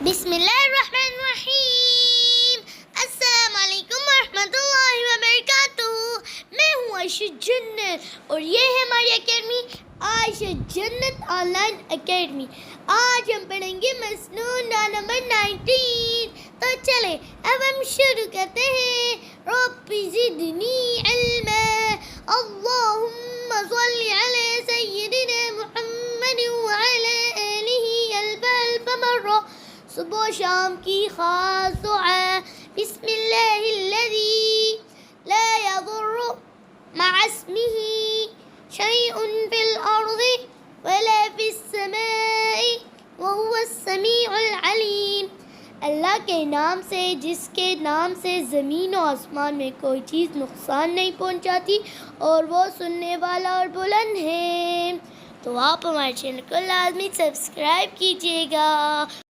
بسم اللہ الرحمن الرحیم۔ السلام علیکم ورحمۃ اللہ وبرکاتہ۔ میں ہوں عائشہ جنت اور یہ ہے ہماری اکیڈمی عائشہ جنت آن لائن اکیڈمی۔ آج ہم پڑھیں گے مسنون نمبر 19۔ تو چلے اب ہم شروع کرتے ہیں۔ رب زدنی علما، اللہم صل علی سیدنا محمد وعلی آلہ الف مرہ، صبح و شام کی خاص دعا۔ بسم اللہ الذی لا یضر مع اسمہ شیء فی الارض ولا فی السماء وهو السمیع العلیم۔ اللہ کے نام سے جس کے نام سے زمین و آسمان میں کوئی چیز نقصان نہیں پہنچاتی اور وہ سننے والا اور بلند ہے۔ تو آپ ہمارے چینل کو لازمی سبسکرائب کیجیے گا۔